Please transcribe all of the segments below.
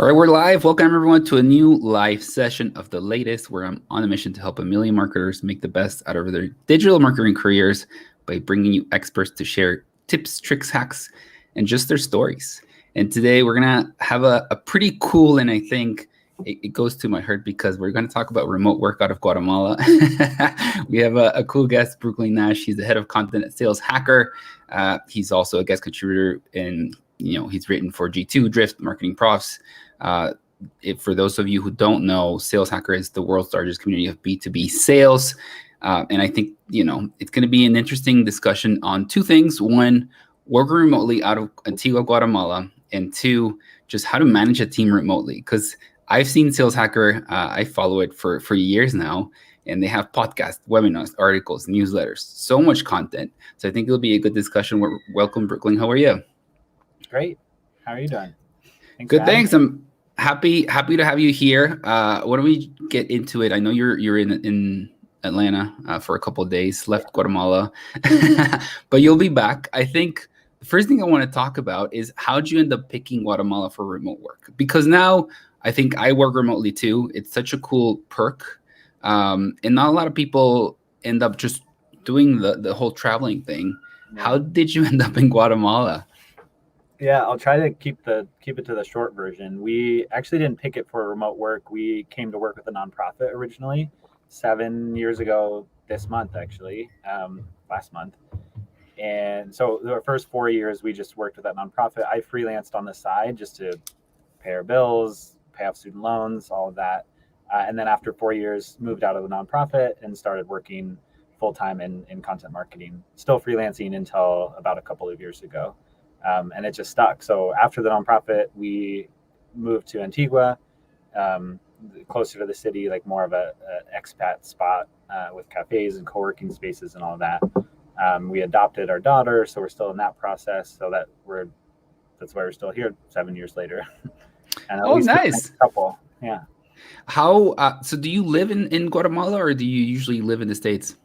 All right, we're live. Welcome everyone to a new live session of The Latest, where I'm on a mission to help a million marketers make the best out of their digital marketing careers by bringing you experts to share tips, tricks, hacks, and just their stories. And today we're going to have a pretty cool, and I think it goes to my heart because we're going to talk about remote work out of Guatemala. We have a cool guest, Brooklin Nash. He's the head of content at Sales Hacker. He's also a guest contributor and he's written for G2, Drift, Marketing Profs. For those of you who don't know, Sales Hacker is the world's largest community of B2B sales. And I think, it's going to be an interesting discussion on two things. One, working remotely out of Antigua, Guatemala. And two, just how to manage a team remotely. Because I've seen Sales Hacker. I follow it for years now. And they have podcasts, webinars, articles, newsletters, so much content. So I think it'll be a good discussion. Welcome, Brooklyn. How are you? Great. How are you doing? Good, thanks. I'm happy to have you here. Why don't we get into it? I know you're in Atlanta for a couple of days, left Guatemala, but you'll be back. I think the first thing I want to talk about is how'd you end up picking Guatemala for remote work? Because now I think I work remotely too. It's such a cool perk. And not a lot of people end up just doing the whole traveling thing. Yeah. How did you end up in Guatemala? Yeah, I'll try to keep it to the short version. We actually didn't pick it for remote work. We came to work with a nonprofit originally 7 years ago this month, actually, last month. And so the first 4 years, we just worked with that nonprofit. I freelanced on the side just to pay our bills, pay off student loans, all of that. And then after 4 years, moved out of the nonprofit and started working full-time in content marketing, still freelancing until about a couple of years ago. And it just stuck. So after the nonprofit, we moved to Antigua, closer to the city, like more of a expat spot with cafes and co-working spaces and all of that. We adopted our daughter, so we're still in that process. So that's why we're still here 7 years later. And nice. Couple, yeah. How? So do you live in Guatemala, or do you usually live in the States?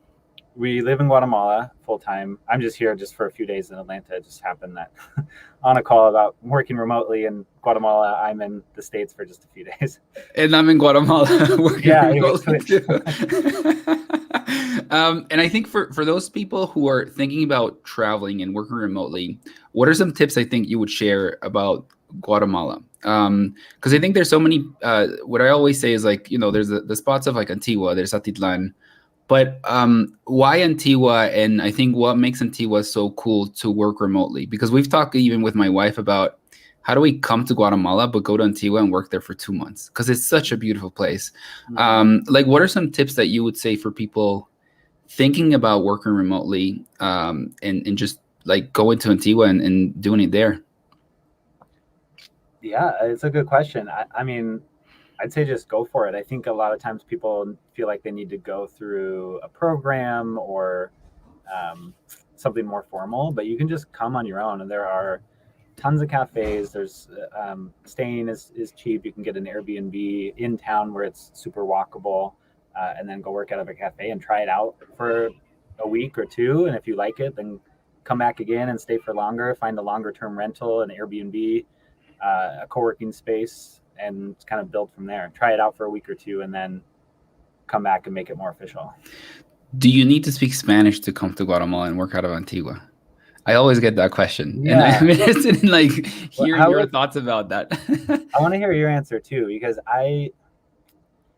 We live in Guatemala full time. I'm just here just for a few days in Atlanta. It just happened that on a call about working remotely in Guatemala, I'm in the States for just a few days. And I'm in Guatemala working remotely too. And I think for those people who are thinking about traveling and working remotely, what are some tips I think you would share about Guatemala? Because I think there's so many, what I always say is like, there's the spots of like Antigua, there's Atitlan. But why Antigua? And I think what makes Antigua so cool to work remotely? Because we've talked even with my wife about how do we come to Guatemala but go to Antigua and work there for 2 months? Because it's such a beautiful place. Mm-hmm. Like, what are some tips that you would say for people thinking about working remotely and just like going to Antigua and doing it there? Yeah, it's a good question. I mean, I'd say just go for it. I think a lot of times people feel like they need to go through a program or something more formal, but you can just come on your own. And there are tons of cafes. There's staying is cheap. You can get an Airbnb in town where it's super walkable, and then go work out of a cafe and try it out for a week or two. And if you like it, then come back again and stay for longer. Find a longer term rental, an Airbnb, a co-working space, and kind of build from there. Try it out for a week or two and then come back and make it more official. Do you need to speak Spanish to come to Guatemala and work out of Antigua? I always get that question. Yeah. And I'm interested in like hearing your thoughts about that. I want to hear your answer too, because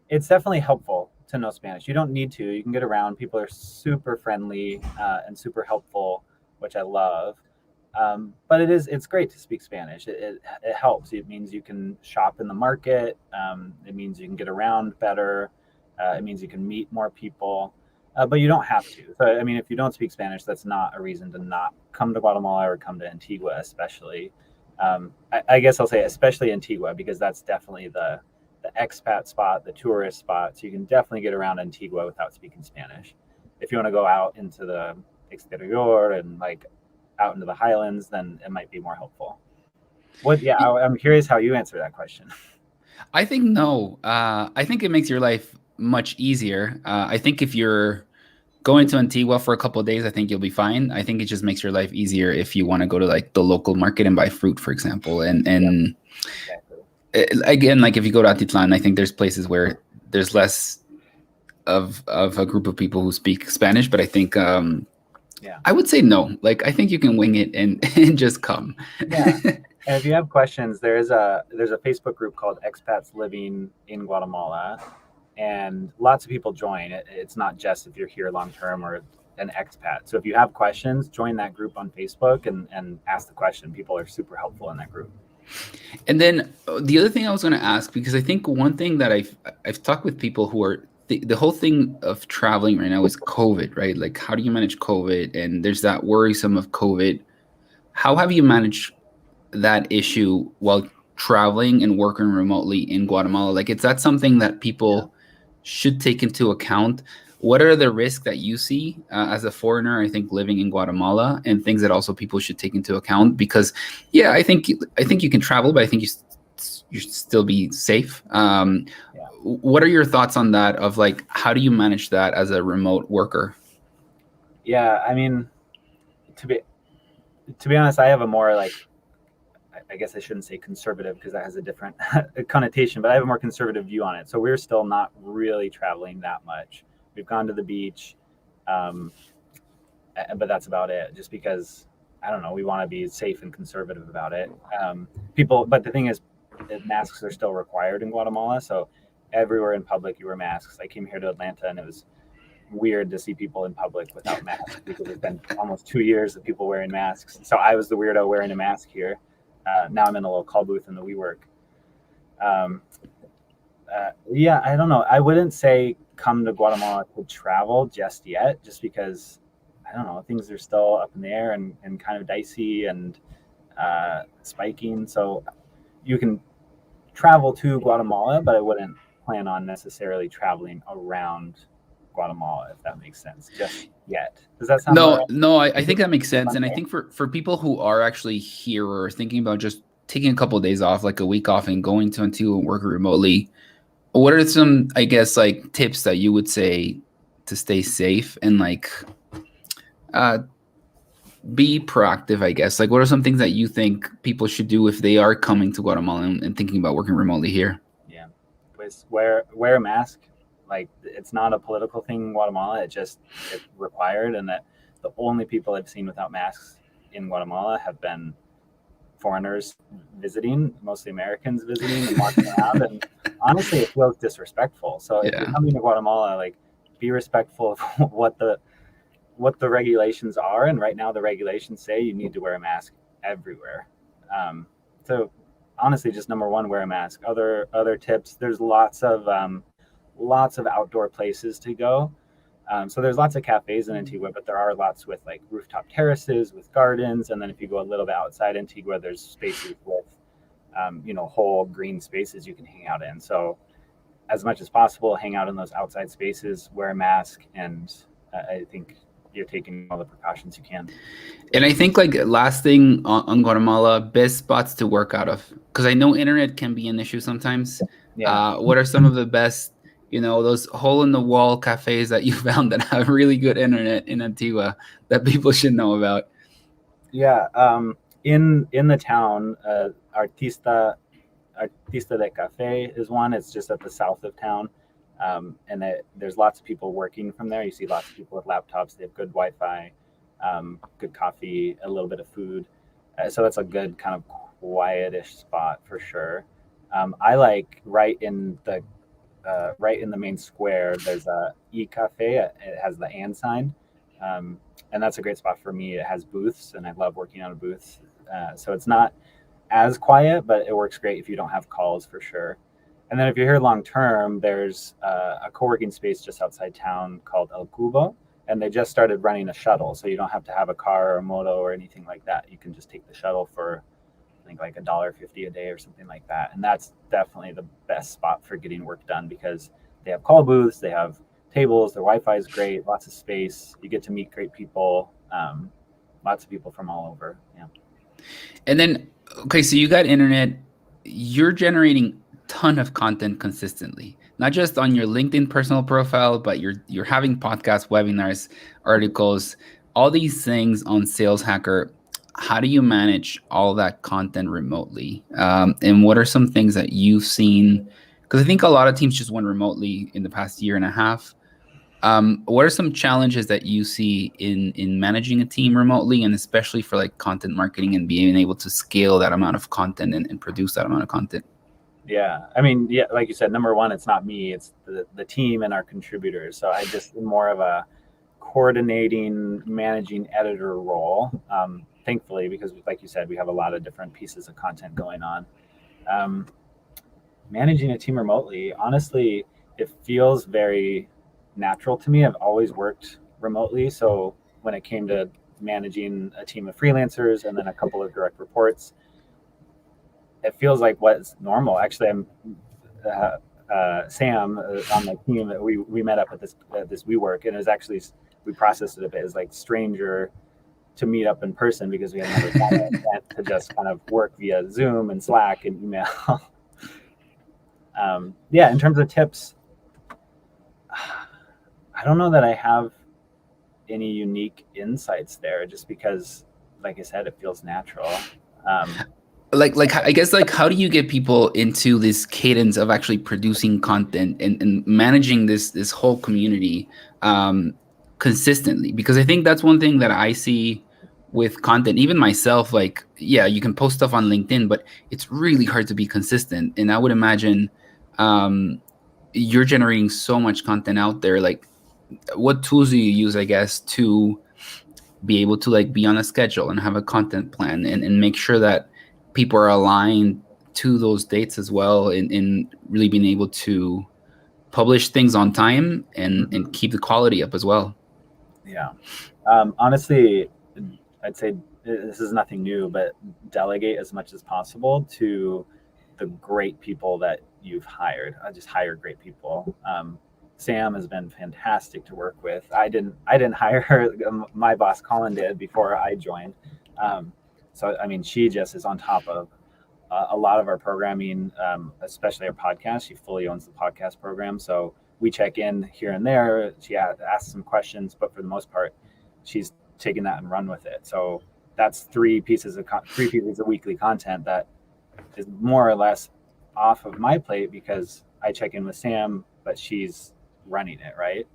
it's definitely helpful to know Spanish. You don't need to. You can get around. People are super friendly and super helpful, which I love. But it's great to speak Spanish. It helps. It means you can shop in the market. It means you can get around better. It means you can meet more people, but you don't have to. So, I mean, if you don't speak Spanish, that's not a reason to not come to Guatemala or come to Antigua, especially. I guess I'll say especially Antigua, because that's definitely the expat spot, the tourist spot. So you can definitely get around Antigua without speaking Spanish. If you want to go out into the exterior and like out into the highlands, then it might be more helpful. I'm curious how you answer that question. I think no. I think it makes your life much easier. I think if you're going to Antigua for a couple of days, I think you'll be fine. I think it just makes your life easier if you want to go to like the local market and buy fruit, for example. And exactly. Again, like if you go to Atitlan, I think there's places where there's less of a group of people who speak Spanish, but I think Yeah. I would say no. Like I think you can wing it and and just come. Yeah. And if you have questions, there's a Facebook group called Expats Living in Guatemala, and lots of people join. It's not just if you're here long term or an expat. So if you have questions, join that group on Facebook and ask the question. People are super helpful in that group. And then the other thing I was going to ask, because I think one thing that I've talked with people who are the whole thing of traveling right now is COVID, right? Like how do you manage COVID? And there's that worrisome of COVID. How have you managed that issue while traveling and working remotely in Guatemala? Like, is that something that people should take into account? What are the risks that you see as a foreigner, I think, living in Guatemala, and things that also people should take into account? Because, yeah, I think you can travel, but I think you should still be safe. What are your thoughts on that? Of like, how do you manage that as a remote worker? Yeah, I mean, to be honest, I have a more like, I guess I shouldn't say conservative because that has a different connotation, but I have a more conservative view on it. So we're still not really traveling that much. We've gone to the beach, but that's about it. Just because I don't know, we want to be safe and conservative about it. But the thing is, masks are still required in Guatemala. So everywhere in public, you wear masks. I came here to Atlanta, and it was weird to see people in public without masks because it's been almost 2 years of people wearing masks. So I was the weirdo wearing a mask here. Now I'm in a little call booth in the WeWork. Yeah, I don't know. I wouldn't say come to Guatemala to travel just yet, just because I don't know, things are still up in the air and kind of dicey and spiking. So you can travel to Guatemala, but I wouldn't plan on necessarily traveling around Guatemala, if that makes sense, just yet. Does that sound No, I think that makes sense. And I think for people who are actually here or thinking about just taking a couple of days off, like a week off and going to Antigua and working remotely, what are some, I guess, like tips that you would say to stay safe and like be proactive, I guess? Like what are some things that you think people should do if they are coming to Guatemala and thinking about working remotely here? Yeah, wear a mask. Like it's not a political thing in Guatemala. It's required, and that the only people I've seen without masks in Guatemala have been foreigners visiting, mostly Americans visiting and walking around. And honestly, it feels disrespectful. So if you're coming to Guatemala, like be respectful of what the regulations are. And right now, the regulations say you need to wear a mask everywhere. So honestly, just number one, wear a mask. Other tips. There's lots of outdoor places to go. So there's lots of cafes in Antigua, but there are lots with like rooftop terraces with gardens. And then if you go a little bit outside Antigua, there's spaces with, whole green spaces you can hang out in. So as much as possible, hang out in those outside spaces, wear a mask. And I think you're taking all the precautions you can. And I think like last thing on Guatemala, best spots to work out of, because I know internet can be an issue sometimes. Yeah. What are some of the best, those hole in the wall cafes that you found that have really good internet in Antigua that people should know about? Yeah. In the town, Artista de Cafe is one. It's just at the south of town. And there's lots of people working from there. You see lots of people with laptops. They have good Wi-Fi, good coffee, a little bit of food. So that's a good kind of quietish spot for sure. I like right in the main square. There's a e-cafe. It has the and sign, and that's a great spot for me. It has booths, and I love working on a booth. So it's not as quiet, but it works great if you don't have calls for sure. And then if you're here long term, there's a co-working space just outside town called El Cubo, and they just started running a shuttle, so you don't have to have a car or a moto or anything like that. You can just take the shuttle for I think like $1.50 a day or something like that, and that's definitely the best spot for getting work done because they have call booths, they have tables, their Wi-Fi is great, lots of space. You get to meet great people, lots of people from all over. Yeah. And then, okay, so you got internet, you're generating ton of content consistently, not just on your LinkedIn personal profile, but you're having podcasts, webinars, articles, all these things on Sales Hacker. how do you manage all that content remotely? And what are some things that you've seen? Because I think a lot of teams just went remotely in the past year and a half. What are some challenges that you see in managing a team remotely, and especially for like content marketing and being able to scale that amount of content and produce that amount of content? Yeah, I mean, yeah, like you said, number one, it's not me, it's the team and our contributors. So I just more of a coordinating, managing editor role. Thankfully, because like you said, we have a lot of different pieces of content going on. Um, Managing a team remotely, honestly, it feels very natural to me. I've always worked remotely. So when it came to managing a team of freelancers and then a couple of direct reports, it feels like what's normal. Actually, I'm Sam on the team that we met up at this WeWork, and it was actually, we processed it a bit as like stranger to meet up in person because we had never done it, to just kind of work via Zoom and Slack and email. Yeah, in terms of tips, I don't know that I have any unique insights there, just because, like I said, it feels natural. Like I guess, like, how do you get people into this cadence of actually producing content and managing this whole community consistently? Because I think that's one thing that I see with content, even myself. Like, yeah, you can post stuff on LinkedIn, but it's really hard to be consistent. And I would imagine you're generating so much content out there. Like, what tools do you use, I guess, to be able to like be on a schedule and have a content plan and make sure that people are aligned to those dates as well, in really being able to publish things on time and keep the quality up as well? Yeah. Honestly, I'd say this is nothing new, but delegate as much as possible to the great people that you've hired. I just hire great people. Sam has been fantastic to work with. I didn't hire her. My boss Colin did before I joined. So I mean, she just is on top of a lot of our programming, especially our podcast. She fully owns the podcast program, so we check in here and there. She asks some questions, but for the most part, she's taken that and run with it. So that's three pieces of weekly content that is more or less off of my plate because I check in with Sam, but she's running it, right?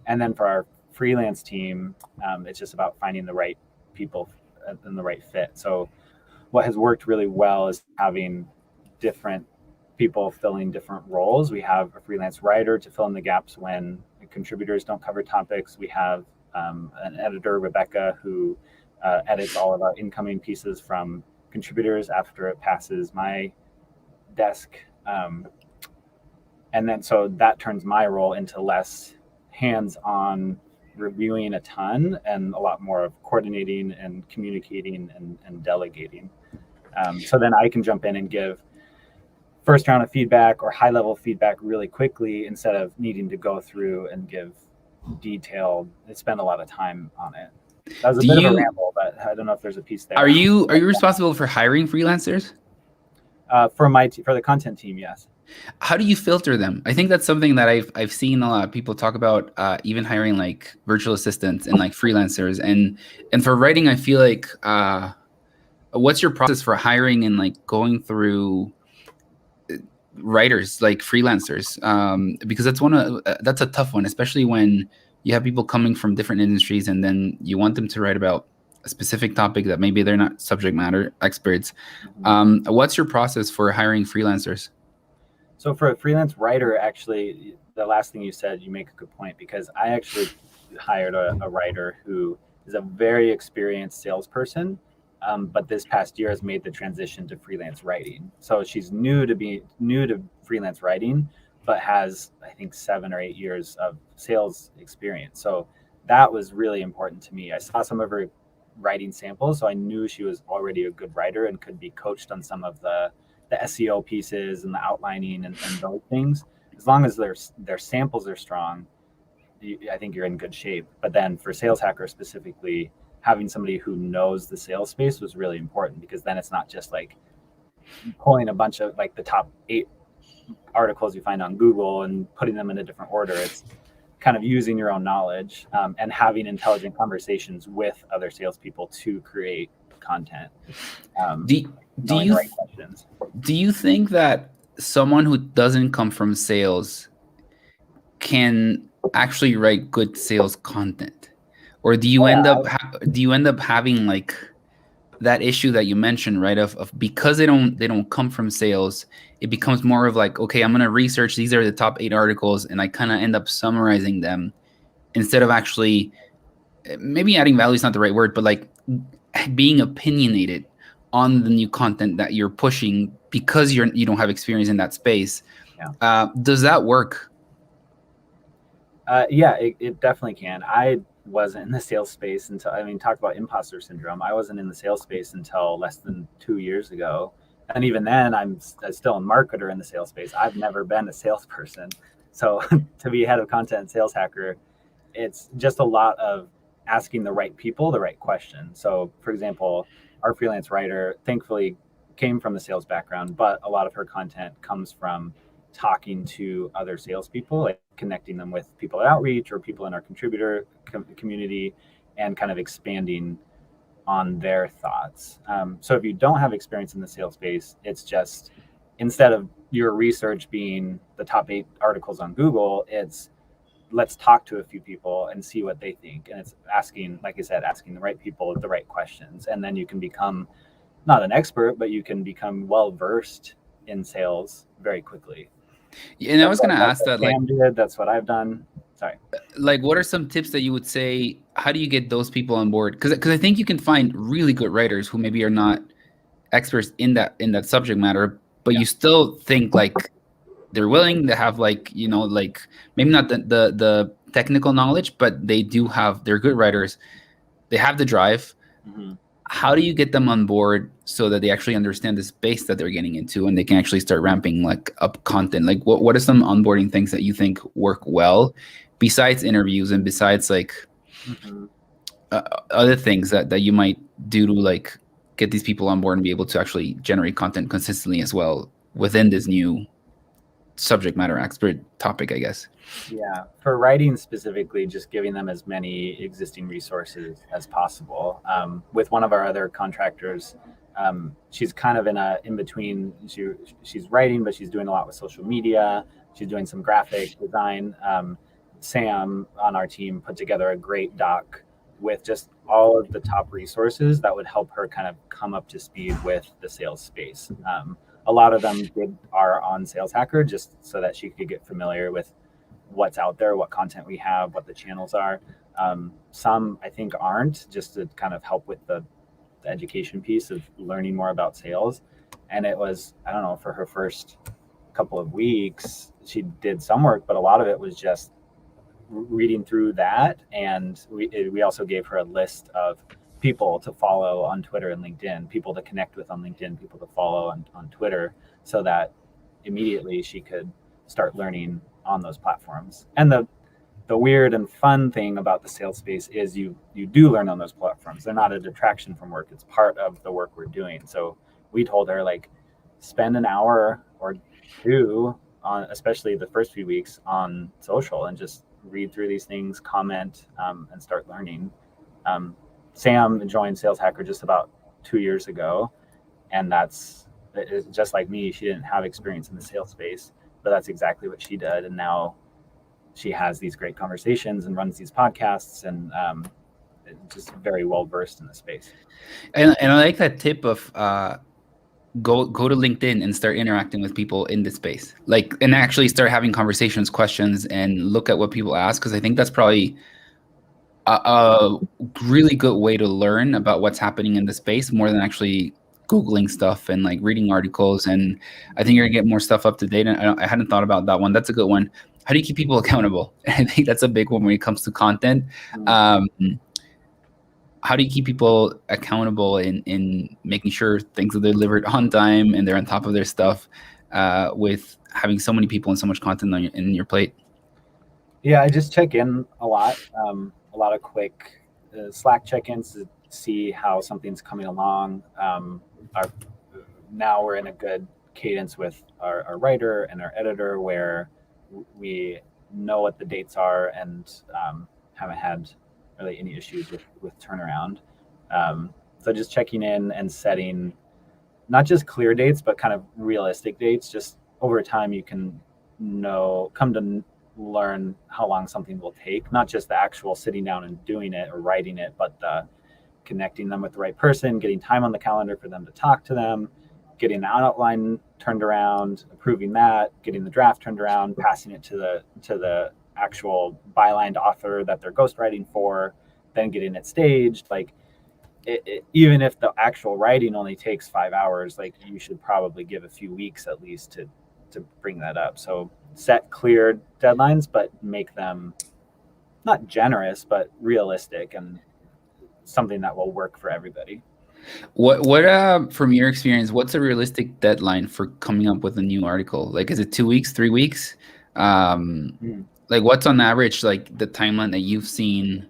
And then for our freelance team, it's just about finding the right people and the right fit. So what has worked really well is having different people filling different roles. We have a freelance writer to fill in the gaps when contributors don't cover topics. We have an editor, Rebecca, who edits all of our incoming pieces from contributors after it passes my desk. And then so that turns my role into less hands-on reviewing a ton and a lot more of coordinating and communicating and delegating. So then I can jump in and give first round of feedback or high level feedback really quickly instead of needing to go through and give detailed, spend a lot of time on it. That was a bit of a ramble, but I don't know if there's a piece there. Are you responsible for hiring freelancers? For the content team, yes. How do you filter them? I think that's something that I've seen a lot of people talk about, even hiring like virtual assistants and like freelancers. And for writing, I feel like, what's your process for hiring and like going through writers, like freelancers? Because that's a tough one, especially when you have people coming from different industries and then you want them to write about a specific topic that maybe they're not subject matter experts. What's your process for hiring freelancers? So for a freelance writer, actually, the last thing you said, you make a good point, because I actually hired a writer who is a very experienced salesperson, but this past year has made the transition to freelance writing. So she's new to freelance writing, but has, I think, 7 or 8 years of sales experience. So that was really important to me. I saw some of her writing samples, so I knew she was already a good writer and could be coached on some of the SEO pieces and the outlining and those things. As long as their samples are strong, I think you're in good shape. But then for Sales Hacker specifically, having somebody who knows the sales space was really important, because then it's not just like pulling a bunch of like the top 8 articles you find on Google and putting them in a different order. It's kind of using your own knowledge and having intelligent conversations with other salespeople to create content. Do Knowing you the right questions. do you think that someone who doesn't come from sales can actually write good sales content, or do you end up having like that issue that you mentioned, right? Of because they don't come from sales, it becomes more of like, okay, I'm gonna research, these are the top 8 articles, and I kind of end up summarizing them instead of actually, maybe adding value is not the right word, but like being opinionated on the new content that you're pushing because you don't have experience in that space. Does that work? Yeah, it definitely can. I wasn't in the sales space until, talk about imposter syndrome. I wasn't in the sales space until less than 2 years ago. And even then, I'm still a marketer in the sales space. I've never been a salesperson. So to be head of content and sales hacker, it's just a lot of asking the right people the right question. So, for example, our freelance writer thankfully came from the sales background, but a lot of her content comes from talking to other salespeople, like connecting them with people at Outreach or people in our contributor community, and kind of expanding on their thoughts. So if you don't have experience in the sales space, it's just, instead of your research being the top 8 articles on Google, it's let's talk to a few people and see what they think. And it's asking, like I said, asking the right people the right questions. And then you can become not an expert, but you can become well versed in sales very quickly. And I was going to ask that, like, Sam did. That's what I've done. Sorry. Like, what are some tips that you would say? How do you get those people on board? Because I think you can find really good writers who maybe are not experts in that subject matter, but you still think like they're willing to have, like, like maybe not the technical knowledge, but they're good writers. They have the drive. Mm-hmm. How do you get them on board so that they actually understand the space that they're getting into and they can actually start ramping like up content? Like what are some onboarding things that you think work well besides interviews and besides like other things that you might do to like get these people on board and be able to actually generate content consistently as well within this new subject matter expert topic, I guess? Yeah, for writing specifically, just giving them as many existing resources as possible. With one of our other contractors, she's kind of in between. She's writing, but she's doing a lot with social media. She's doing some graphic design. Sam on our team put together a great doc with just all of the top resources that would help her kind of come up to speed with the sales space. A lot of them are on Sales Hacker just so that she could get familiar with what's out there, what content we have, what the channels are. Some I think aren't, just to kind of help with the education piece of learning more about sales. And it was, I don't know, for her first couple of weeks, she did some work, but a lot of it was just reading through that. And we also gave her a list of people to follow on Twitter and LinkedIn, people to connect with on LinkedIn, people to follow on Twitter, so that immediately she could start learning on those platforms. And the weird and fun thing about the sales space is you do learn on those platforms. They're not a detraction from work. It's part of the work we're doing. So we told her, like, spend an hour or two on, especially the first few weeks, on social and just read through these things, comment, and start learning. Sam joined Sales Hacker just about 2 years ago, and it's just like me. She didn't have experience in the sales space, but that's exactly what she did. And now she has these great conversations and runs these podcasts, and just very well versed in the space. And I like that tip of go to LinkedIn and start interacting with people in this space, like, and actually start having conversations, questions, and look at what people ask, because I think that's probably a really good way to learn about what's happening in the space more than actually Googling stuff and like reading articles. And I think you're gonna get more stuff up to date. And I hadn't thought about that one. That's a good one. How do you keep people accountable? I think that's a big one when it comes to content. How do you keep people accountable in making sure things are delivered on time and they're on top of their stuff, with having so many people and so much content on in your plate? Yeah, I just check in a lot of quick Slack check-ins to see how something's coming along. Now we're in a good cadence with our writer and our editor, where we know what the dates are and haven't had really any issues with turnaround. So just checking in and setting not just clear dates, but kind of realistic dates. Just over time, you can come to learn how long something will take, not just the actual sitting down and doing it or writing it, but the connecting them with the right person, getting time on the calendar for them to talk to them, getting the outline turned around, approving that, getting the draft turned around, passing it to the actual bylined author that they're ghostwriting for, then getting it staged. Like even if the actual writing only takes 5 hours, like you should probably give a few weeks at least to bring that up. So set clear deadlines, but make them not generous, but realistic and something that will work for everybody. What from your experience, what's a realistic deadline for coming up with a new article? Like, is it 2 weeks, 3 weeks? Like, what's on average, like the timeline that you've seen?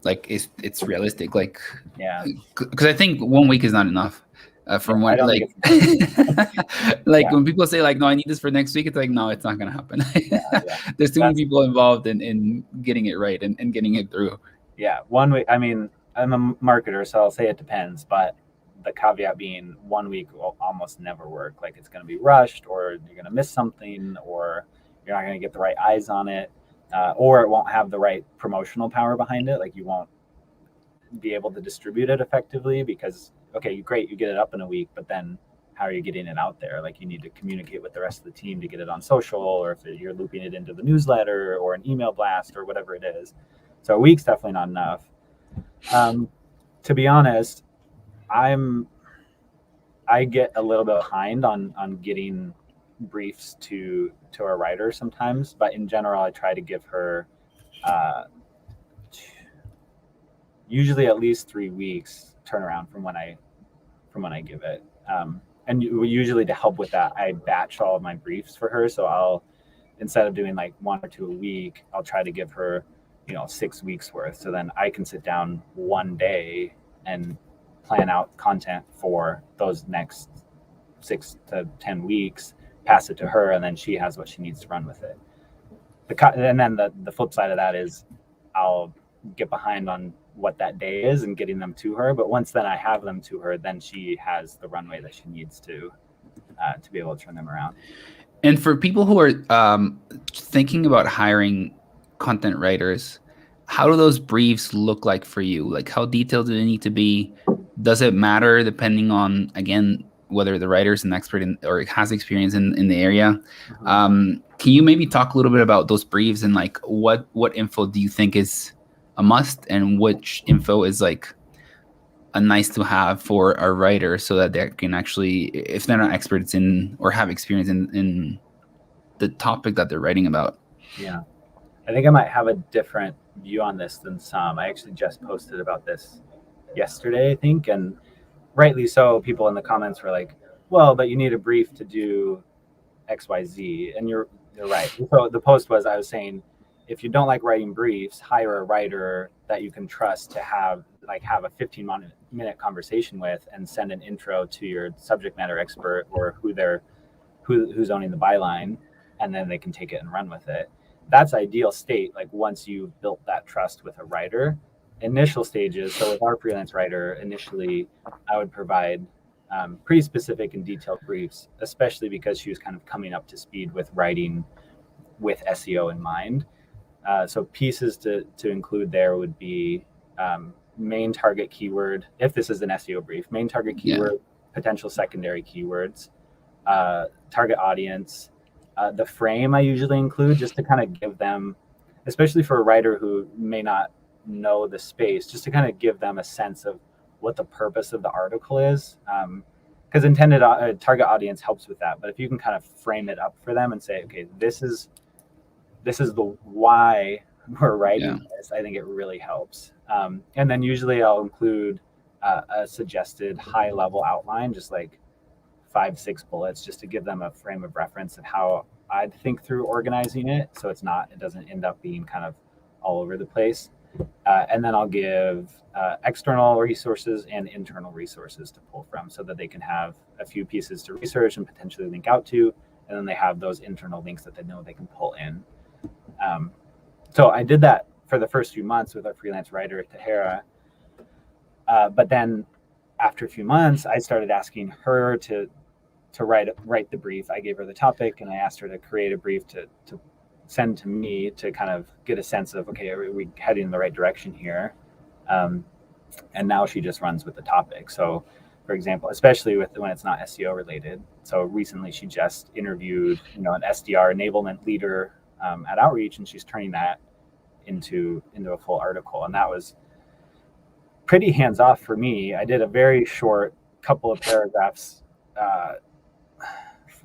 Like, it's realistic? Like, Yeah, because I think 1 week is not enough. From I what, don't like, think it's like Yeah. when people say like, no, I need this for next week, it's like, no, it's not gonna happen. Yeah. There's too many people involved in getting it right and getting it through. Yeah, 1 week. I mean, I'm a marketer, so I'll say it depends, but the caveat being 1 week will almost never work. Like it's going to be rushed, or you're going to miss something, or you're not going to get the right eyes on it, or it won't have the right promotional power behind it. Like you won't be able to distribute it effectively because, okay, great, you get it up in a week, but then how are you getting it out there? Like you need to communicate with the rest of the team to get it on social, or if you're looping it into the newsletter or an email blast or whatever it is. So a week's definitely not enough. To be honest, I get a little bit behind on getting briefs to our writer sometimes, but in general, I try to give her usually at least 3 weeks turnaround from when I give it. And usually to help with that, I batch all of my briefs for her. So instead of doing like 1 or 2 a week, I'll try to give her 6 weeks worth. So then I can sit down one day and plan out content for those next 6 to 10 weeks, pass it to her, and then she has what she needs to run with it. And then the flip side of that is I'll get behind on what that day is and getting them to her. But once then I have them to her, then she has the runway that she needs to be able to turn them around. And for people who are thinking about hiring content writers, how do those briefs look like for you? Like, how detailed do they need to be? Does it matter depending on, again, whether the writer is an expert or has experience in the area? Can you maybe talk a little bit about those briefs and like what info do you think is a must and which info is like a nice to have for a writer so that they can actually, if they're not experts in or have experience in the topic that they're writing about? Yeah. I think I might have a different view on this than some. I actually just posted about this yesterday, I think, and rightly so. People in the comments were like, well, but you need a brief to do XYZ. And you're right. So the post was, I was saying, if you don't like writing briefs, hire a writer that you can trust to have a 15-minute conversation with and send an intro to your subject matter expert or who's owning the byline, and then they can take it and run with it. That's ideal state. Like once you've built that trust with a writer, initial stages. So with our freelance writer, initially I would provide pretty specific and detailed briefs, especially because she was kind of coming up to speed with writing with SEO in mind. So pieces to include there would be main target keyword, if this is an SEO brief, main target keyword, potential secondary keywords, target audience. The frame I usually include just to kind of give them, especially for a writer who may not know the space, just to kind of give them a sense of what the purpose of the article is. Because intended target audience helps with that. But if you can kind of frame it up for them and say, okay, this is the why we're writing this, I think it really helps. And then usually I'll include a suggested high level outline, just like 5-6 bullets, just to give them a frame of reference of how I'd think through organizing it. So it doesn't end up being kind of all over the place. And then I'll give external resources and internal resources to pull from so that they can have a few pieces to research and potentially link out to. And then they have those internal links that they know they can pull in. So I did that for the first few months with our freelance writer, Tahara. But then after a few months, I started asking her to write the brief. I gave her the topic, and I asked her to create a brief to send to me to kind of get a sense of, okay, are we heading in the right direction here? And now she just runs with the topic. So, for example, especially when it's not SEO related. So recently, she just interviewed, an SDR enablement leader at Outreach, and she's turning that into a full article. And that was pretty hands off for me. I did a very short couple of paragraphs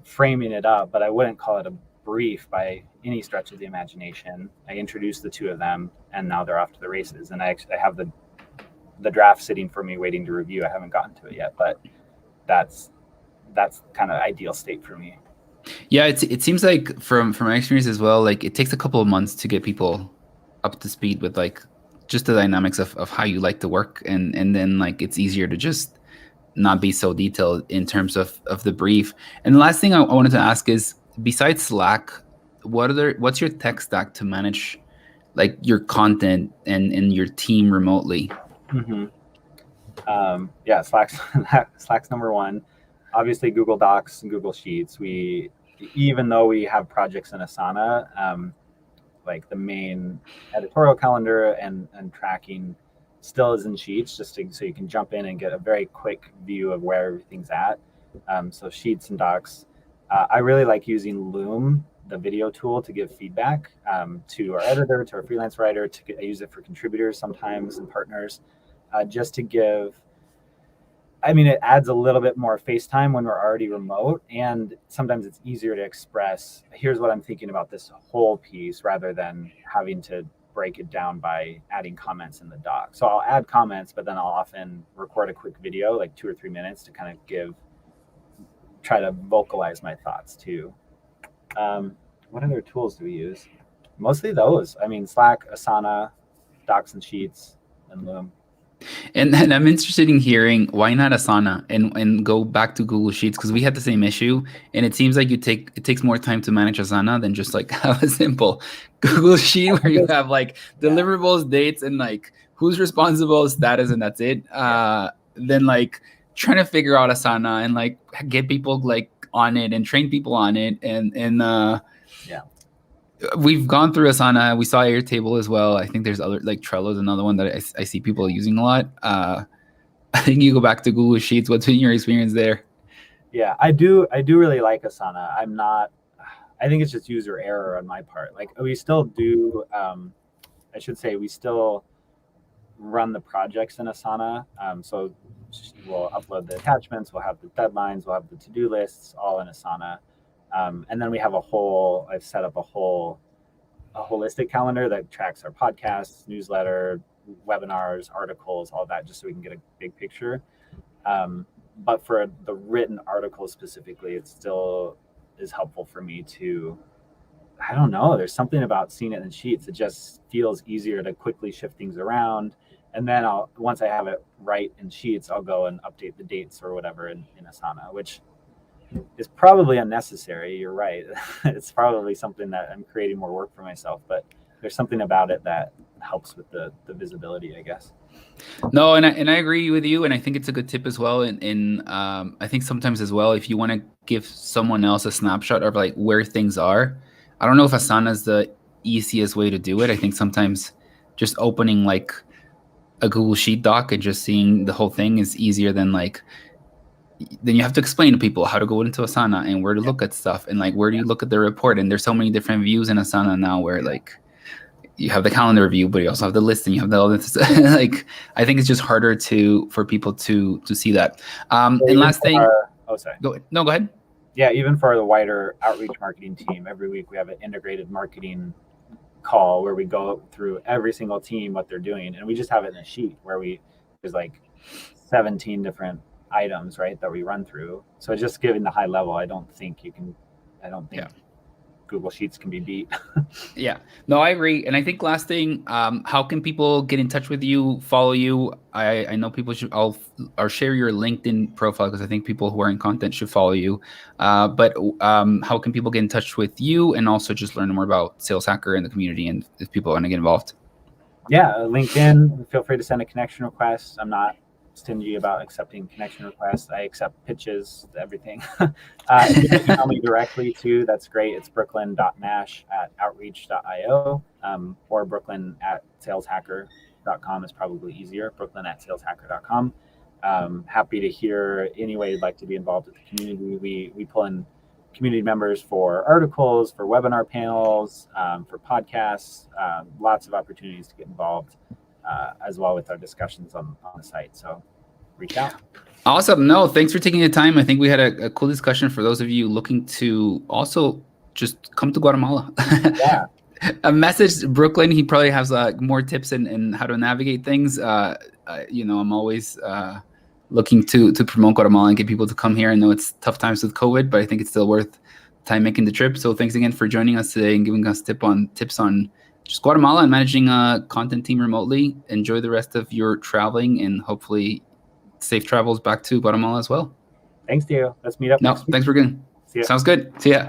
framing it up, but I wouldn't call it a brief by any stretch of the imagination. I introduced the two of them, and now they're off to the races. And I have the draft sitting for me waiting to review. I haven't gotten to it yet, but that's kind of ideal state for me. Yeah, it seems like from my experience as well, like it takes a couple of months to get people up to speed with like just the dynamics of how you like to work, and then like it's easier to just not be so detailed in terms of the brief. And the last thing I wanted to ask is, besides Slack, what's your tech stack to manage like your content and your team remotely? Mm-hmm. Yeah, Slack's number one. Obviously, Google Docs and Google Sheets. Even though we have projects in Asana, like the main editorial calendar and tracking still is in Sheets, so you can jump in and get a very quick view of where everything's at. So Sheets and Docs. I really like using Loom, the video tool, to give feedback to our editor, to our freelance writer. I use it for contributors sometimes and partners, just to give. I mean, it adds a little bit more face time when we're already remote, and sometimes it's easier to express, here's what I'm thinking about this whole piece, rather than having to break it down by adding comments in the doc. So I'll add comments, but then I'll often record a quick video, like 2 or 3 minutes, to kind of try to vocalize my thoughts too. What other tools do we use? Mostly those. I mean, Slack, Asana, Docs and Sheets, and Loom. And I'm interested in hearing why not Asana and go back to Google Sheets, because we had the same issue, and it seems like it takes more time to manage Asana than just like have a simple Google Sheet where you have like deliverables, dates, and like who's responsible, status, and that's it. Then like trying to figure out Asana and like get people like on it and train people on it, and we've gone through Asana. We saw Airtable as well. I think there's other, like Trello is another one that I see people using a lot. I think you go back to Google Sheets. What's been your experience there? Yeah, I do really like Asana. I think it's just user error on my part. Like we still do, I should say we still run the projects in Asana. So we'll upload the attachments, we'll have the deadlines, we'll have the to-do lists all in Asana. And then we have I've set up a holistic calendar that tracks our podcasts, newsletter, webinars, articles, all that, just so we can get a big picture. But for the written articles specifically, it still is helpful for me to, I don't know, there's something about seeing it in Sheets. It just feels easier to quickly shift things around. And then once I have it right in Sheets, I'll go and update the dates or whatever in Asana, which is probably unnecessary. You're right. It's probably something that I'm creating more work for myself, but there's something about it that helps with the visibility, I guess. No, and I agree with you, and I think it's a good tip as well. And I think sometimes as well, if you want to give someone else a snapshot of like where things are, I don't know if Asana is the easiest way to do it. I think sometimes just opening like a Google Sheet doc and just seeing the whole thing is easier than like. Then you have to explain to people how to go into Asana and where to look at stuff, and like where do you look at the report. And there's so many different views in Asana now where like you have the calendar view, but you also have the list and you have the other like I think it's just harder for people to see that. And last thing, sorry. Go ahead. Yeah, even for the wider outreach marketing team, every week we have an integrated marketing call where we go through every single team, what they're doing, and we just have it in a sheet where there's like 17 different items, right, that we run through. So just giving the high level, I don't think Google Sheets can be beat. Yeah, no, I agree. And I think last thing, how can people get in touch with you, follow you? I know people should, I'll share your LinkedIn profile because I think people who are in content should follow you. But how can people get in touch with you and also just learn more about Sales Hacker and the community, and if people want to get involved? Yeah, LinkedIn, feel free to send a connection request. I'm not stingy about accepting connection requests. I accept pitches, everything. If you can email me directly too, that's great. It's brooklyn.nash@outreach.io, or brooklyn@saleshacker.com is probably easier. brooklyn@saleshacker.com. Happy to hear any way you'd like to be involved with the community. We pull in community members for articles, for webinar panels, for podcasts, lots of opportunities to get involved, as well with our discussions on the site. So reach out. Awesome. No, thanks for taking the time. I think we had a cool discussion for those of you looking to also just come to Guatemala. Yeah. A message Brooklyn. He probably has more tips in how to navigate things. I'm always looking to promote Guatemala and get people to come here. I know it's tough times with COVID, but I think it's still worth time making the trip. So thanks again for joining us today and giving us tips on just Guatemala and managing a content team remotely. Enjoy the rest of your traveling and hopefully safe travels back to Guatemala as well. Thanks, Diego. Let's meet up next week. Thanks for getting. See ya. Sounds good. See ya.